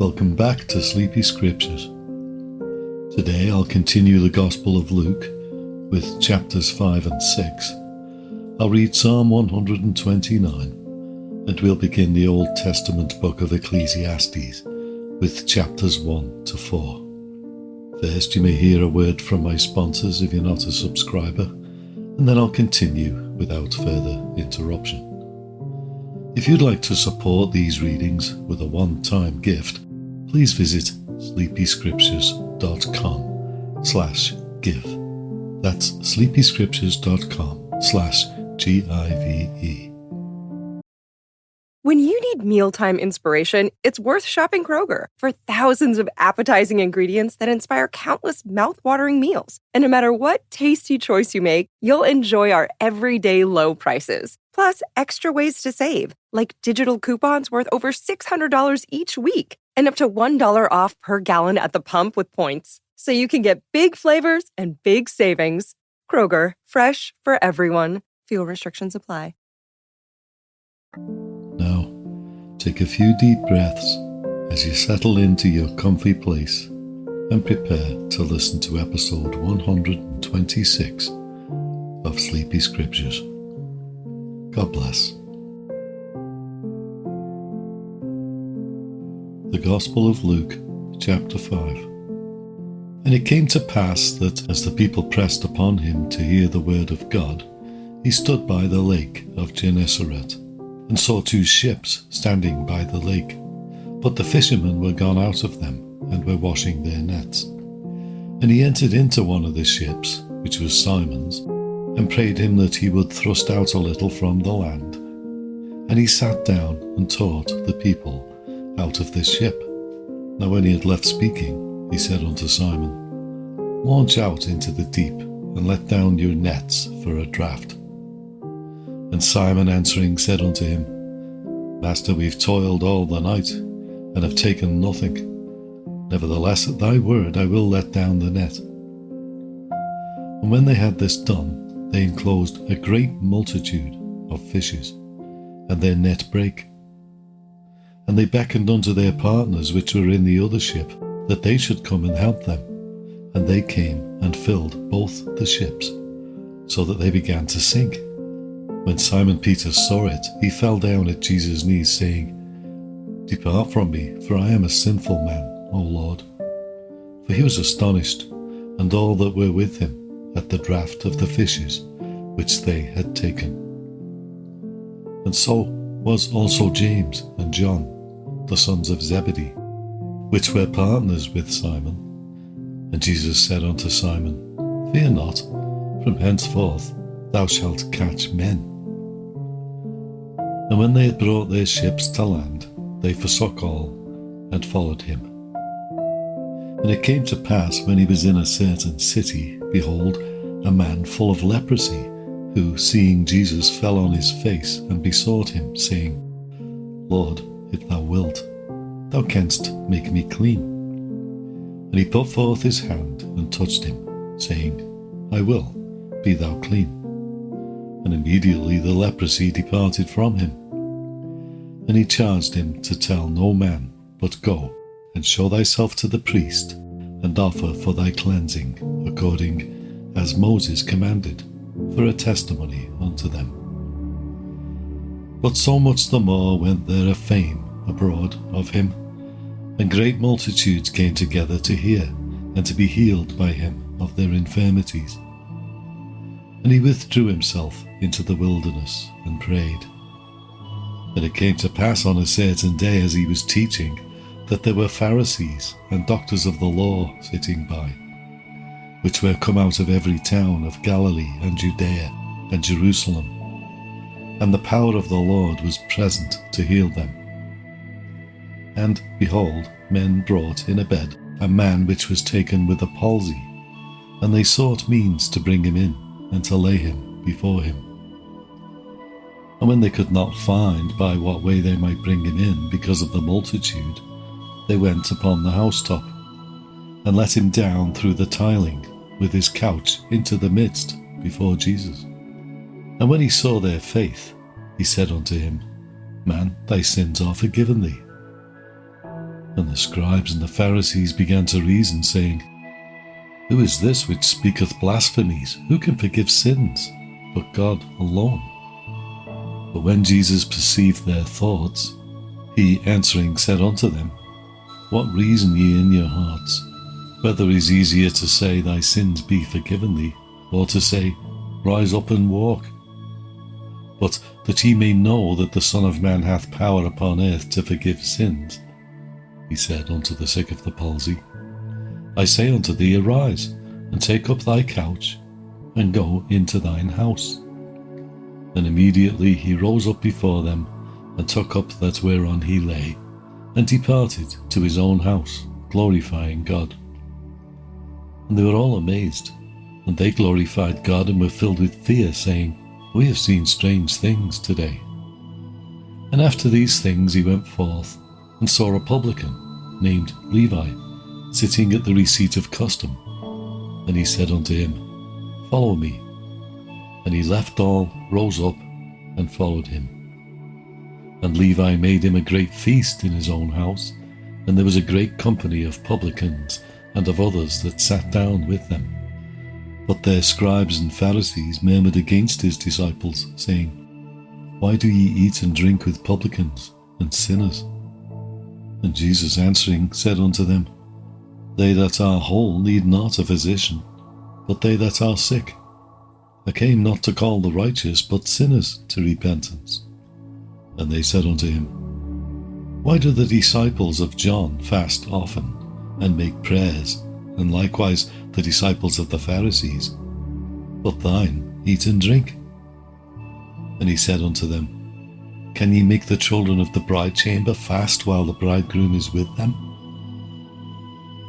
Welcome back to Sleepy Scriptures. Today I'll continue the Gospel of Luke with chapters 5 and 6. I'll read Psalm 129 and we'll begin the Old Testament book of Ecclesiastes with chapters 1 to 4. First, you may hear a word from my sponsors if you're not a subscriber, and then I'll continue without further interruption. If you'd like to support these readings with a one-time gift, please visit sleepyscriptures.com/give. That's sleepyscriptures.com/give. When you need mealtime inspiration, it's worth shopping Kroger for thousands of appetizing ingredients that inspire countless mouth-watering meals. And no matter what tasty choice you make, you'll enjoy our everyday low prices. Plus, extra ways to save, like digital coupons worth over $600 each week and up to $1 off per gallon at the pump with points. So you can get big flavors and big savings. Kroger, fresh for everyone. Fuel restrictions apply. Now, take a few deep breaths as you settle into your comfy place and prepare to listen to episode 126 of Sleepy Scriptures. God bless. The Gospel of Luke, chapter 5. And it came to pass that, as the people pressed upon him to hear the word of God, he stood by the lake of Gennesaret, and saw two ships standing by the lake. But the fishermen were gone out of them, and were washing their nets. And he entered into one of the ships, which was Simon's, and prayed him that he would thrust out a little from the land. And he sat down and taught the people out of this ship. Now when he had left speaking, he said unto Simon, Launch out into the deep, and let down your nets for a draught. And Simon answering said unto him, Master, we've toiled all the night, and have taken nothing. Nevertheless at thy word I will let down the net. And when they had this done, they enclosed a great multitude of fishes, and their net brake. And they beckoned unto their partners which were in the other ship, that they should come and help them. And they came and filled both the ships, so that they began to sink. When Simon Peter saw it, he fell down at Jesus' knees, saying, Depart from me, for I am a sinful man, O Lord. For he was astonished, and all that were with him, at the draught of the fishes which they had taken. And so was also James and John, the sons of Zebedee, which were partners with Simon. And Jesus said unto Simon, Fear not, from henceforth thou shalt catch men. And when they had brought their ships to land, they forsook all, and followed him. And it came to pass, when he was in a certain city, behold, a man full of leprosy, who, seeing Jesus, fell on his face, and besought him, saying, Lord, if thou wilt, thou canst make me clean. And he put forth his hand, and touched him, saying, I will, be thou clean. And immediately the leprosy departed from him. And he charged him to tell no man, but go, and show thyself to the priest, and offer for thy cleansing, according as Moses commanded, for a testimony unto them. But so much the more went there a fame abroad of him, and great multitudes came together to hear, and to be healed by him of their infirmities. And he withdrew himself into the wilderness, and prayed. And it came to pass on a certain day, as he was teaching, that there were Pharisees and doctors of the law sitting by, which were come out of every town of Galilee and Judea and Jerusalem. And the power of the Lord was present to heal them. And, behold, men brought in a bed a man which was taken with a palsy, and they sought means to bring him in, and to lay him before him. And when they could not find by what way they might bring him in because of the multitude, they went upon the housetop, and let him down through the tiling with his couch into the midst before Jesus. And when he saw their faith, he said unto him, Man, thy sins are forgiven thee. And the scribes and the Pharisees began to reason, saying, Who is this which speaketh blasphemies? Who can forgive sins but God alone? But when Jesus perceived their thoughts, he answering said unto them, What reason ye in your hearts? Whether it is easier to say, Thy sins be forgiven thee, or to say, Rise up and walk? But that ye may know that the Son of Man hath power upon earth to forgive sins, he said unto the sick of the palsy, I say unto thee, Arise, and take up thy couch, and go into thine house. And immediately he rose up before them, and took up that whereon he lay, and departed to his own house, glorifying God. And they were all amazed, and they glorified God and were filled with fear, saying, We have seen strange things today. And after these things he went forth, and saw a publican, named Levi, sitting at the receipt of custom. And he said unto him, Follow me. And he left all, rose up, and followed him. And Levi made him a great feast in his own house, and there was a great company of publicans and of others that sat down with them. But their scribes and Pharisees murmured against his disciples, saying, Why do ye eat and drink with publicans and sinners? And Jesus answering said unto them, They that are whole need not a physician, but they that are sick. I came not to call the righteous, but sinners to repentance. And they said unto him, Why do the disciples of John fast often, and make prayers, and likewise the disciples of the Pharisees? But thine eat and drink. And he said unto them, Can ye make the children of the bride chamber fast while the bridegroom is with them?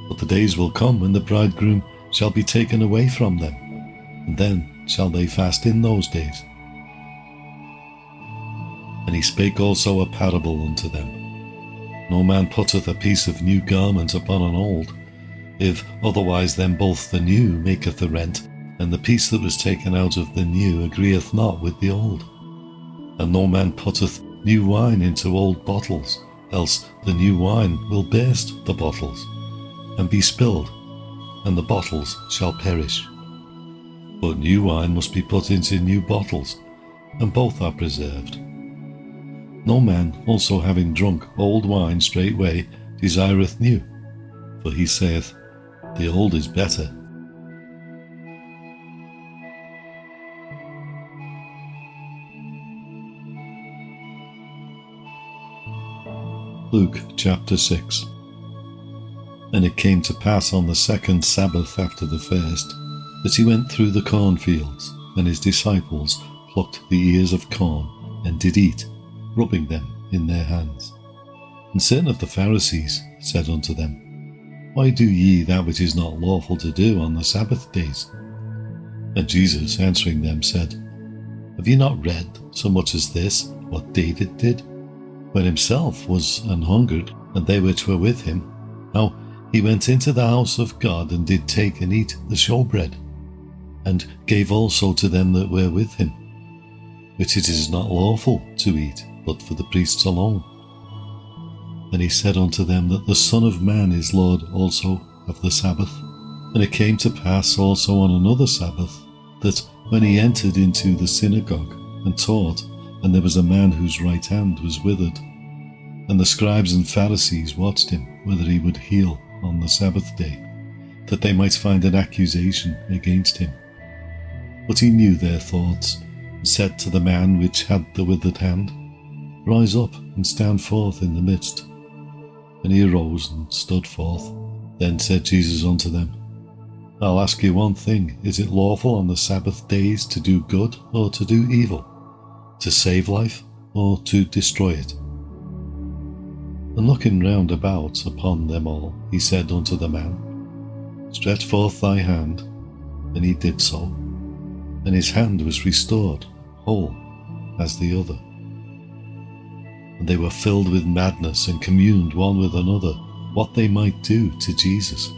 But the days will come when the bridegroom shall be taken away from them, and then shall they fast in those days. And he spake also a parable unto them. No man putteth a piece of new garment upon an old, if otherwise then both the new maketh a rent, and the piece that was taken out of the new agreeth not with the old. And no man putteth new wine into old bottles, else the new wine will burst the bottles, and be spilled, and the bottles shall perish. But new wine must be put into new bottles, and both are preserved. No man also having drunk old wine straightway desireth new, for he saith, The old is better. Luke chapter 6. And it came to pass on the second Sabbath after the first, that he went through the cornfields, and his disciples plucked the ears of corn, and did eat, rubbing them in their hands. And certain of the Pharisees said unto them, Why do ye that which is not lawful to do on the Sabbath days? And Jesus answering them said, Have ye not read so much as this, what David did, when himself was an hungered, and they which were with him, how he went into the house of God, and did take and eat the showbread, and gave also to them that were with him, which it is not lawful to eat, but for the priests alone. And he said unto them that the Son of Man is Lord also of the Sabbath. And it came to pass also on another Sabbath, that when he entered into the synagogue and taught, and there was a man whose right hand was withered, and the scribes and Pharisees watched him whether he would heal on the Sabbath day, that they might find an accusation against him. But he knew their thoughts, and said to the man which had the withered hand, Rise up and stand forth in the midst. And he arose and stood forth. Then said Jesus unto them, I'll ask you one thing, is it lawful on the Sabbath days to do good or to do evil, to save life or to destroy it? And looking round about upon them all, he said unto the man, Stretch forth thy hand. And he did so, and his hand was restored, whole as the other. And they were filled with madness, and communed one with another what they might do to Jesus.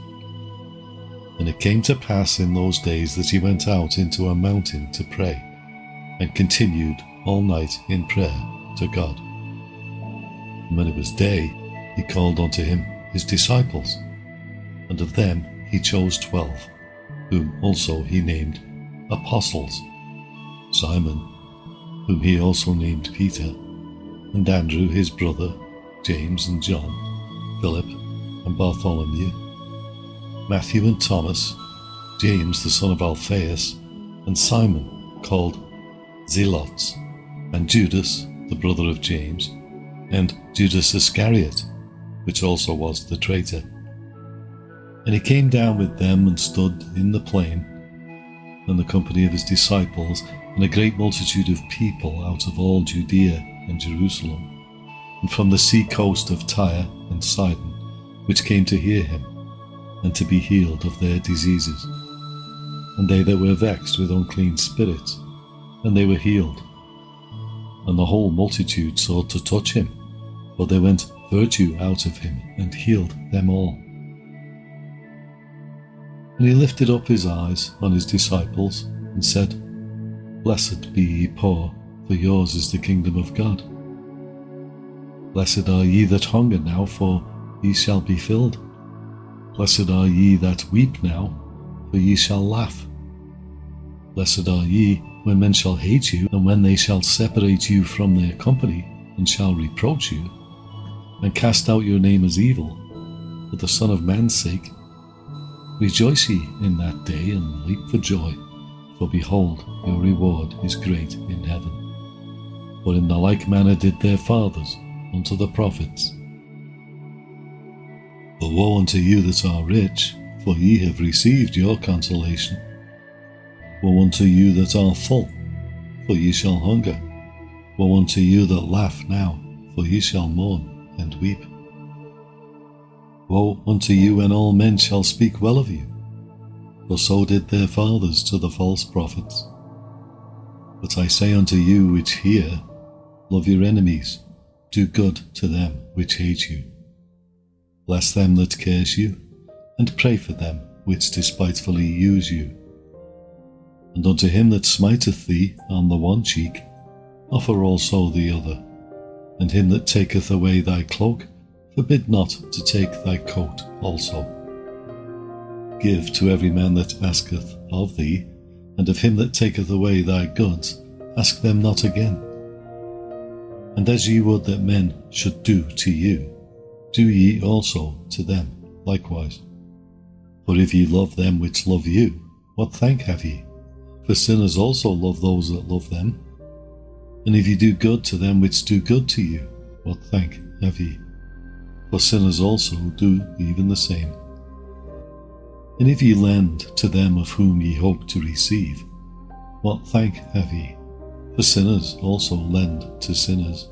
And it came to pass in those days that he went out into a mountain to pray, and continued all night in prayer to God. And when it was day, he called unto him his disciples, and of them he chose 12, whom also he named apostles: Simon, whom he also named Peter, and Andrew his brother, James and John, Philip and Bartholomew, Matthew and Thomas, James the son of Alphaeus, and Simon called Zelotes, and Judas the brother of James, and Judas Iscariot, which also was the traitor. And he came down with them and stood in the plain, and the company of his disciples, and a great multitude of people out of all Judea and Jerusalem, and from the sea coast of Tyre and Sidon, which came to hear him, and to be healed of their diseases. And they that were vexed with unclean spirits, and they were healed. And the whole multitude sought to touch him, for there went virtue out of him, and healed them all. And he lifted up his eyes on his disciples, and said, Blessed be ye poor, for yours is the kingdom of God. Blessed are ye that hunger now, for ye shall be filled. Blessed are ye that weep now, for ye shall laugh. Blessed are ye when men shall hate you, and when they shall separate you from their company, and shall reproach you, and cast out your name as evil, for the Son of Man's sake. Rejoice ye in that day, and leap for joy, for behold, your reward is great in heaven. For in the like manner did their fathers unto the prophets. But woe unto you that are rich, for ye have received your consolation. Woe unto you that are full, for ye shall hunger. Woe unto you that laugh now, for ye shall mourn and weep. Woe unto you when all men shall speak well of you, for so did their fathers to the false prophets. But I say unto you which hear, love your enemies, do good to them which hate you. Bless them that curse you, and pray for them which despitefully use you. And unto him that smiteth thee on the one cheek, offer also the other. And him that taketh away thy cloak, forbid not to take thy coat also. Give to every man that asketh of thee, and of him that taketh away thy goods, ask them not again. And as ye would that men should do to you, do ye also to them likewise. For if ye love them which love you, what thank have ye? For sinners also love those that love them. And if ye do good to them which do good to you, what thank have ye? For sinners also do even the same. And if ye lend to them of whom ye hope to receive, what thank have ye? For sinners also lend to sinners,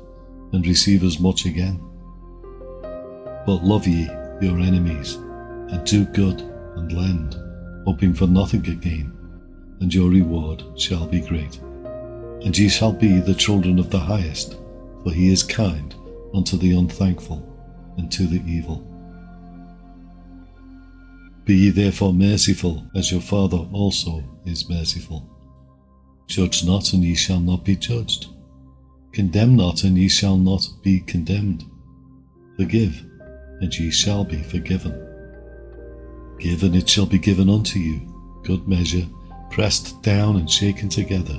and receive as much again. But love ye your enemies, and do good, and lend, hoping for nothing again, and your reward shall be great. And ye shall be the children of the highest, for he is kind unto the unthankful, and to the evil. Be ye therefore merciful, as your Father also is merciful. Judge not, and ye shall not be judged. Condemn not, and ye shall not be condemned. Forgive, and ye shall be forgiven. Give, and it shall be given unto you, good measure, pressed down and shaken together,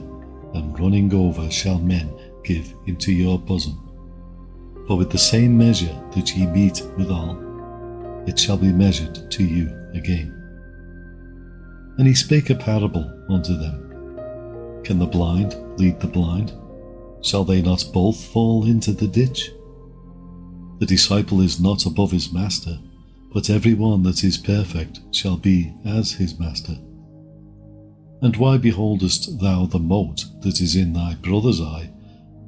and running over shall men give into your bosom. For with the same measure that ye mete withal, it shall be measured to you again. And he spake a parable unto them. Can the blind lead the blind? Shall they not both fall into the ditch? The disciple is not above his master, but every one that is perfect shall be as his master. And why beholdest thou the mote that is in thy brother's eye,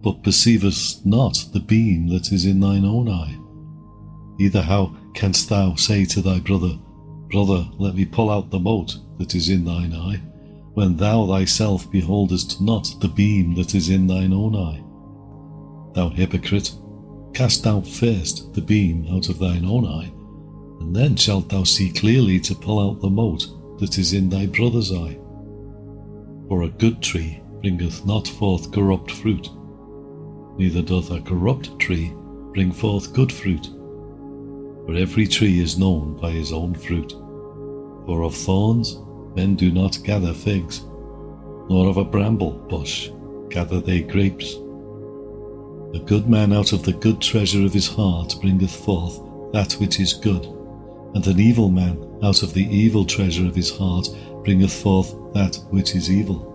but perceivest not the beam that is in thine own eye? Either how canst thou say to thy brother, Brother, let me pull out the mote that is in thine eye, when thou thyself beholdest not the beam that is in thine own eye? Thou hypocrite, cast out first the beam out of thine own eye, and then shalt thou see clearly to pull out the mote that is in thy brother's eye. For a good tree bringeth not forth corrupt fruit, neither doth a corrupt tree bring forth good fruit. For every tree is known by his own fruit. For of thorns men do not gather figs, nor of a bramble bush gather they grapes. A good man out of the good treasure of his heart bringeth forth that which is good, and an evil man out of the evil treasure of his heart bringeth forth that which is evil.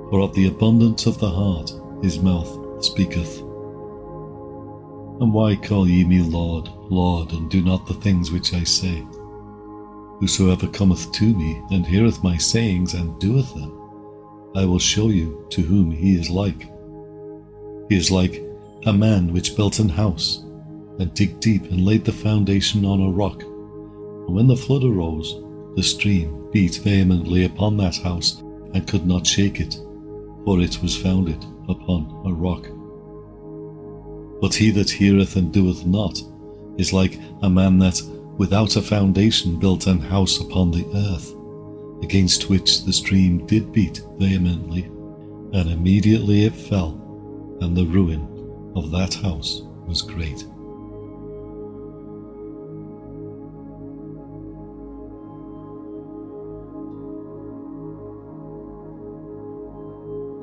For of the abundance of the heart his mouth speaketh. And why call ye me Lord, Lord, and do not the things which I say? Whosoever cometh to me, and heareth my sayings, and doeth them, I will show you to whom he is like. He is like a man which built an house, and digged deep, and laid the foundation on a rock. And when the flood arose, the stream beat vehemently upon that house, and could not shake it, for it was founded upon a rock. But he that heareth and doeth not is like a man that without a foundation built an house upon the earth, against which the stream did beat vehemently, and immediately it fell, and the ruin of that house was great.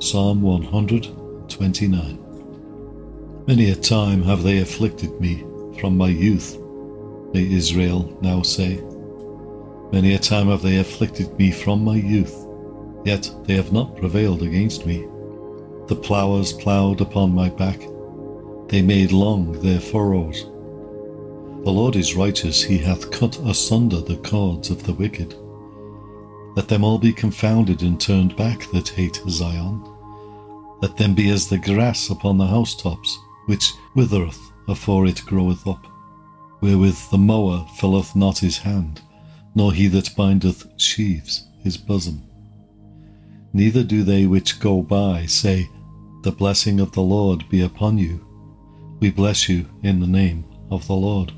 Psalm 129. Many a time have they afflicted me from my youth, may Israel now say. Many a time have they afflicted me from my youth, yet they have not prevailed against me. The ploughers ploughed upon my back, they made long their furrows. The Lord is righteous, he hath cut asunder the cords of the wicked. Let them all be confounded and turned back that hate Zion. Let them be as the grass upon the housetops, which withereth afore it groweth up, wherewith the mower filleth not his hand, nor he that bindeth sheaves his bosom. Neither do they which go by say, The blessing of the Lord be upon you. We bless you in the name of the Lord.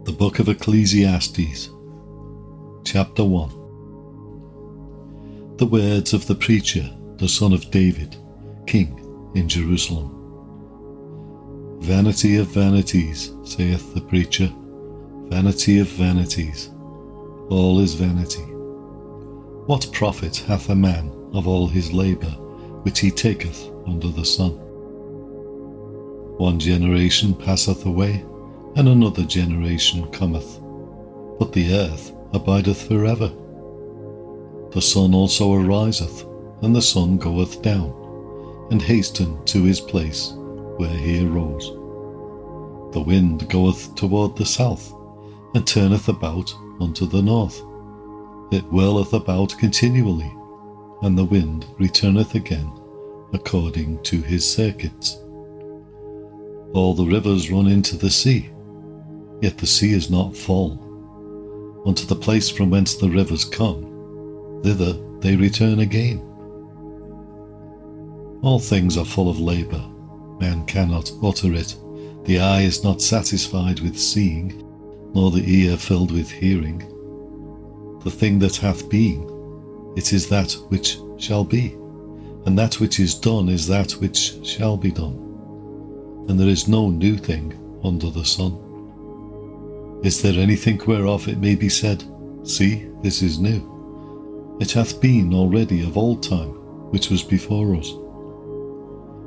The Book of Ecclesiastes, Chapter 1. The words of the preacher, the son of David, king in Jerusalem. Vanity of vanities, saith the preacher, vanity of vanities, all is vanity. What profit hath a man of all his labour which he taketh under the sun? One generation passeth away, and another generation cometh, but the earth abideth forever. The sun also ariseth, and the sun goeth down, and hasten to his place where he arose. The wind goeth toward the south, and turneth about unto the north. It whirleth about continually, and the wind returneth again according to his circuits. All the rivers run into the sea, yet the sea is not full. Unto the place from whence the rivers come, thither they return again. All things are full of labour, man cannot utter it. The eye is not satisfied with seeing, nor the ear filled with hearing. The thing that hath been, it is that which shall be, and that which is done is that which shall be done. And there is no new thing under the sun. Is there anything whereof it may be said, See, this is new? It hath been already of old time, which was before us.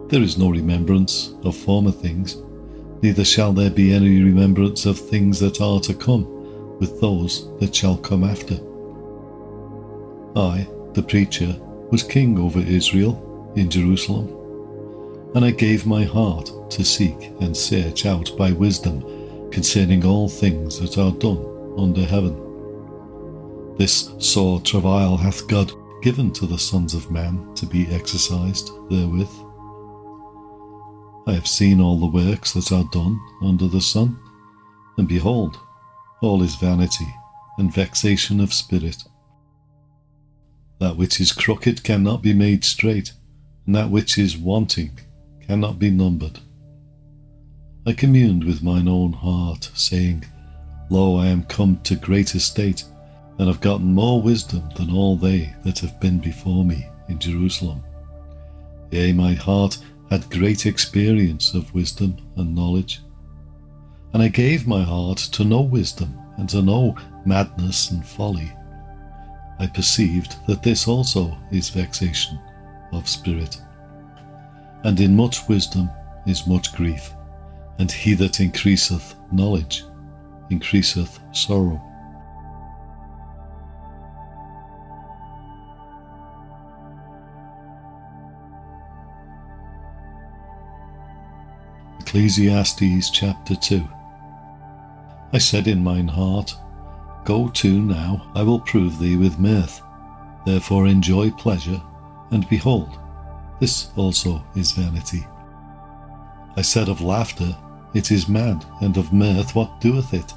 There is no remembrance of former things, neither shall there be any remembrance of things that are to come with those that shall come after. I, the preacher, was king over Israel in Jerusalem, and I gave my heart to seek and search out by wisdom concerning all things that are done under heaven. This sore travail hath God given to the sons of man to be exercised therewith. I have seen all the works that are done under the sun, and behold, all is vanity and vexation of spirit. That which is crooked cannot be made straight, and that which is wanting cannot be numbered. I communed with mine own heart, saying, Lo, I am come to great estate. and have gotten more wisdom than all they that have been before me in Jerusalem. Yea, my heart had great experience of wisdom and knowledge. And I gave my heart to know wisdom and to know madness and folly. I perceived that this also is vexation of spirit. And in much wisdom is much grief, and he that increaseth knowledge increaseth sorrow. Ecclesiastes chapter 2. I said in mine heart, Go to now, I will prove thee with mirth. Therefore enjoy pleasure, and behold, this also is vanity. I said of laughter, It is mad, and of mirth, what doeth it?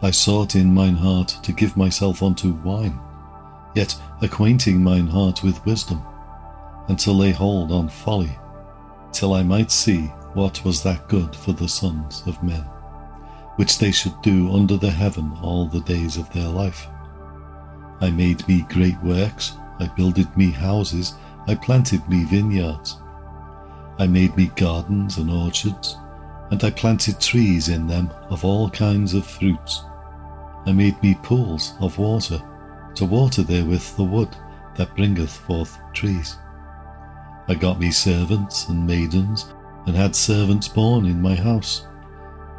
I sought in mine heart to give myself unto wine, yet acquainting mine heart with wisdom, and to lay hold on folly, till I might see what was that good for the sons of men, which they should do under the heaven all the days of their life. I made me great works, I builded me houses, I planted me vineyards. I made me gardens and orchards, and I planted trees in them of all kinds of fruits. I made me pools of water, to water therewith the wood that bringeth forth trees. I got me servants and maidens, and had servants born in my house.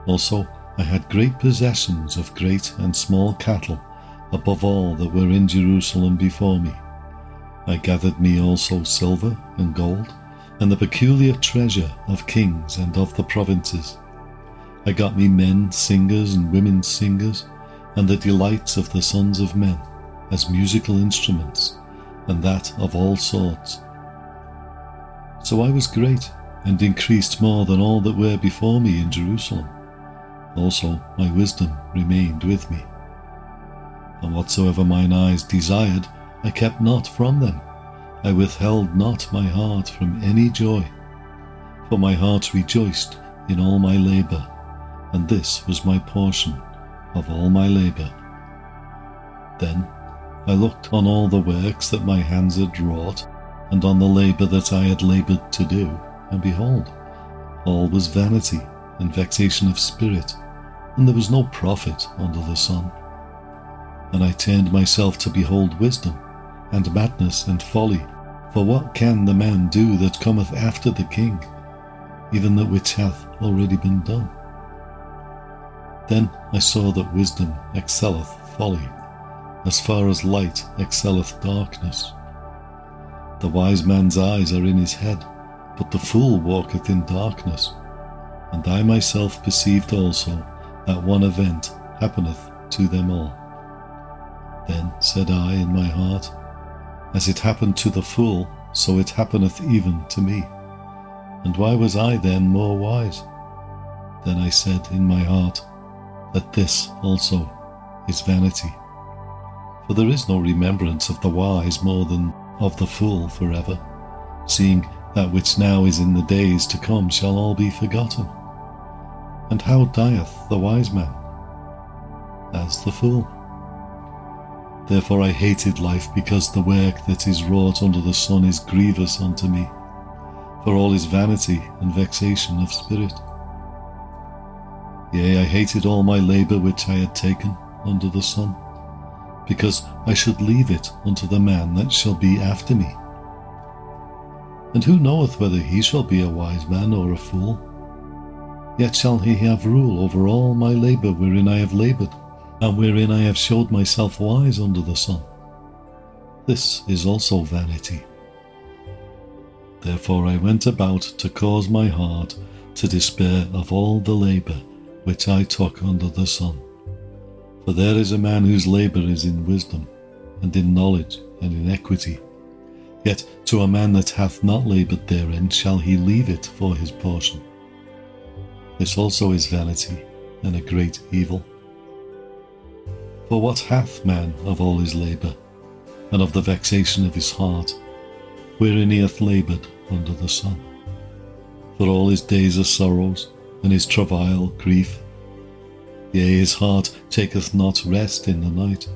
Also I had great possessions of great and small cattle, above all that were in Jerusalem before me. I gathered me also silver and gold, and the peculiar treasure of kings and of the provinces. I got me men singers and women singers, and the delights of the sons of men, as musical instruments, and that of all sorts. So I was great, and increased more than all that were before me in Jerusalem. Also my wisdom remained with me. And whatsoever mine eyes desired, I kept not from them. I withheld not my heart from any joy. For my heart rejoiced in all my labour, and this was my portion of all my labour. Then I looked on all the works that my hands had wrought, and on the labour that I had laboured to do, and behold, all was vanity and vexation of spirit, and there was no profit under the sun. And I turned myself to behold wisdom, and madness and folly. For what can the man do that cometh after the king, even that which hath already been done? Then I saw that wisdom excelleth folly, as far as light excelleth darkness. The wise man's eyes are in his head, but the fool walketh in darkness. And I myself perceived also that one event happeneth to them all. Then said I in my heart, As it happened to the fool, so it happeneth even to me. And why was I then more wise? Then I said in my heart, that this also is vanity. For there is no remembrance of the wise more than of the fool forever, seeing that which now is in the days to come shall all be forgotten. And how dieth the wise man? As the fool. Therefore I hated life, because the work that is wrought under the sun is grievous unto me, for all is vanity and vexation of spirit. Yea, I hated all my labour which I had taken under the sun, because I should leave it unto the man that shall be after me. And who knoweth whether he shall be a wise man or a fool? Yet shall he have rule over all my labour wherein I have laboured, and wherein I have showed myself wise under the sun. This is also vanity. Therefore I went about to cause my heart to despair of all the labour which I took under the sun. For there is a man whose labour is in wisdom, and in knowledge, and in equity. Yet to a man that hath not laboured therein shall he leave it for his portion. This also is vanity, and a great evil. For what hath man of all his labour, and of the vexation of his heart, wherein he hath laboured under the sun? For all his days are sorrows, and his travail grief. Yea, his heart taketh not rest in the night,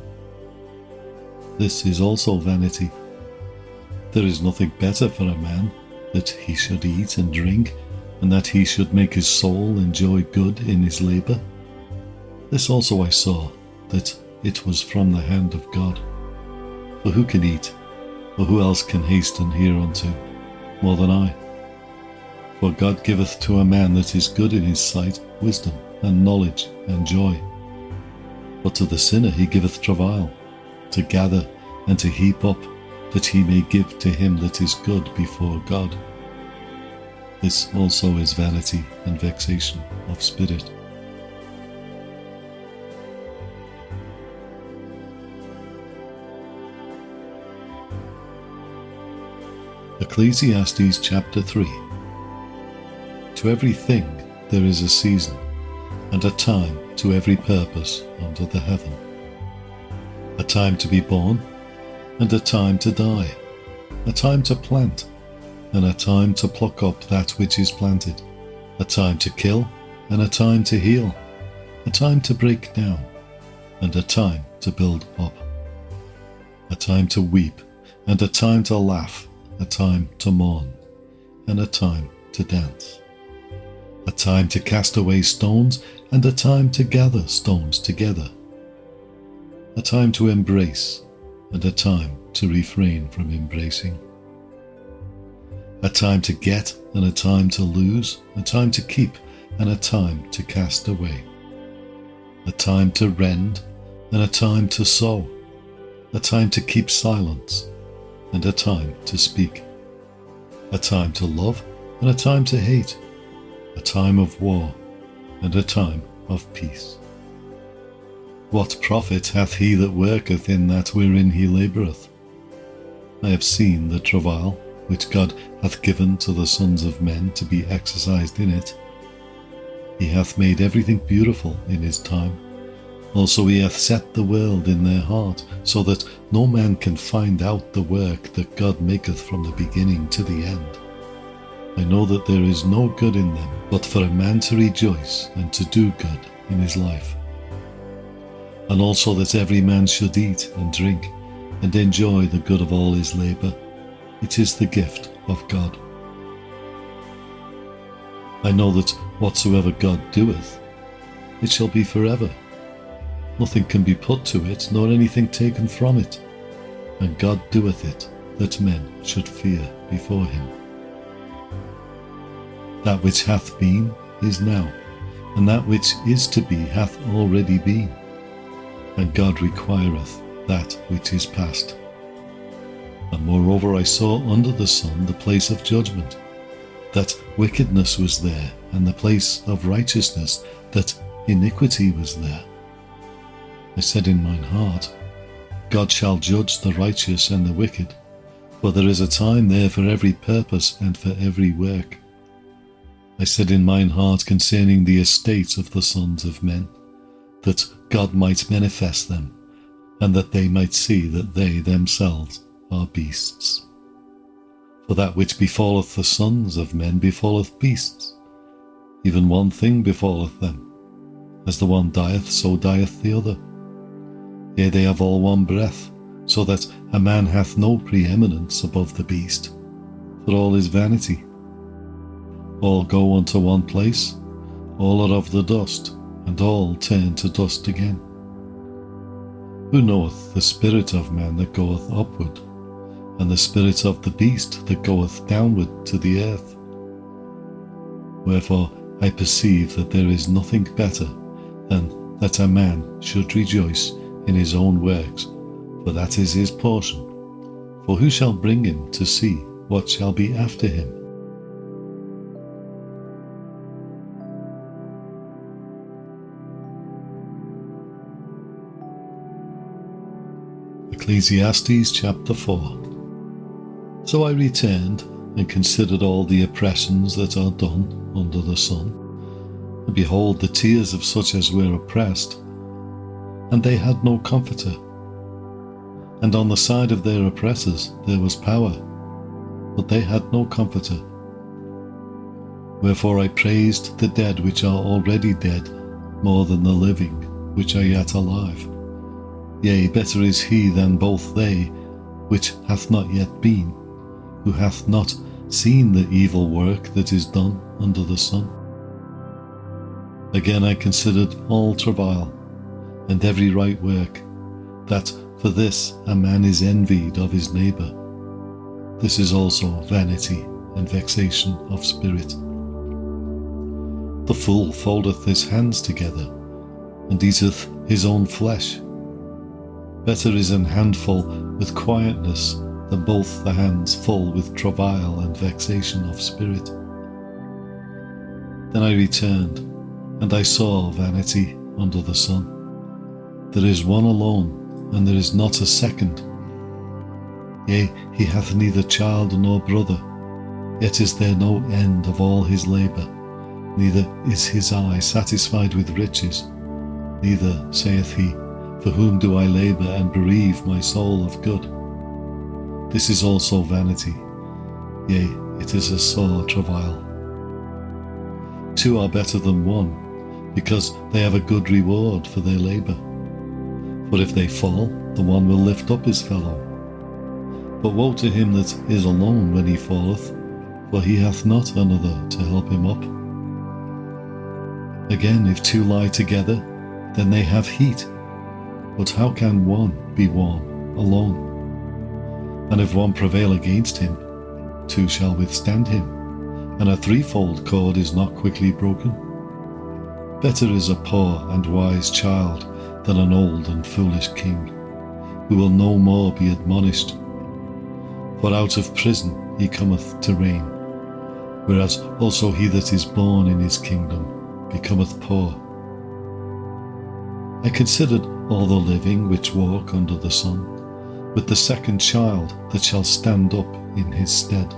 this is also vanity. There is nothing better for a man, that he should eat and drink, and that he should make his soul enjoy good in his labour. This also I saw, that it was from the hand of God. For who can eat, or who else can hasten hereunto, more than I? For God giveth to a man that is good in his sight wisdom, and knowledge, and joy. But to the sinner he giveth travail, to gather and to heap up, that he may give to him that is good before God. This also is vanity and vexation of spirit. Ecclesiastes chapter 3. To every thing there is a season, and a time to every purpose under the heaven. A time to be born, and a time to die, a time to plant, and a time to pluck up that which is planted, a time to kill, and a time to heal, a time to break down, and a time to build up, a time to weep, and a time to laugh, a time to mourn, and a time to dance, a time to cast away stones, and a time to gather stones together, a time to embrace, and a time to refrain from embracing, a time to get, and a time to lose, a time to keep, and a time to cast away, a time to rend, and a time to sow, a time to keep silence, and a time to speak, a time to love, and a time to hate, a time of war, and a time of peace. What profit hath he that worketh in that wherein he laboureth? I have seen the travail which God hath given to the sons of men to be exercised in it. He hath made everything beautiful in his time. Also he hath set the world in their heart, so that no man can find out the work that God maketh from the beginning to the end. I know that there is no good in them, but for a man to rejoice and to do good in his life. And also that every man should eat and drink, and enjoy the good of all his labour. It is the gift of God. I know that whatsoever God doeth, it shall be forever. Nothing can be put to it, nor anything taken from it. And God doeth it, that men should fear before him. That which hath been is now, and that which is to be hath already been. And God requireth that which is past. And moreover I saw under the sun the place of judgment, that wickedness was there, and the place of righteousness, that iniquity was there. I said in mine heart, God shall judge the righteous and the wicked, for there is a time there for every purpose and for every work. I said in mine heart concerning the estate of the sons of men, that God might manifest them, and that they might see that they themselves are beasts. For that which befalleth the sons of men befalleth beasts. Even one thing befalleth them. As the one dieth, so dieth the other. Yea, they have all one breath, so that a man hath no preeminence above the beast. For all is vanity. All go unto one place, all are of the dust, and all turn to dust again. Who knoweth the spirit of man that goeth upward, and the spirit of the beast that goeth downward to the earth? Wherefore I perceive that there is nothing better than that a man should rejoice in his own works, for that is his portion. For who shall bring him to see what shall be after him? Ecclesiastes chapter 4. So I returned and considered all the oppressions that are done under the sun, and behold the tears of such as were oppressed, and they had no comforter. And on the side of their oppressors there was power, but they had no comforter. Wherefore I praised the dead which are already dead more than the living which are yet alive, Yea, better is he than both they, which hath not yet been, who hath not seen the evil work that is done under the sun. Again I considered all travail, and every right work, that for this a man is envied of his neighbour. This is also vanity and vexation of spirit. The fool foldeth his hands together, and eateth his own flesh. Better is an handful with quietness than both the hands full with travail and vexation of spirit. Then I returned, and I saw vanity under the sun. There is one alone, and there is not a second. Yea, he hath neither child nor brother, yet is there no end of all his labour, neither is his eye satisfied with riches, neither saith he, for whom do I labour and bereave my soul of good? This is also vanity, yea, it is a sore travail. Two are better than one, because they have a good reward for their labour. For if they fall, the one will lift up his fellow. But woe to him that is alone when he falleth, for he hath not another to help him up. Again, if two lie together, then they have heat. But how can one be warm alone? And if one prevail against him, two shall withstand him, and a threefold cord is not quickly broken. Better is a poor and wise child than an old and foolish king, who will no more be admonished. For out of prison he cometh to reign, whereas also he that is born in his kingdom becometh poor. I considered all the living which walk under the sun, with the second child that shall stand up in his stead.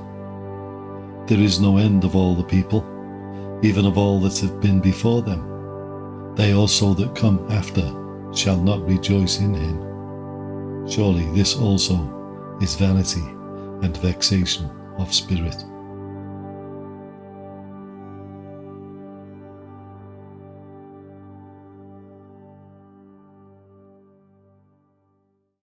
There is no end of all the people, even of all that have been before them. They also that come after shall not rejoice in him. Surely this also is vanity and vexation of spirit.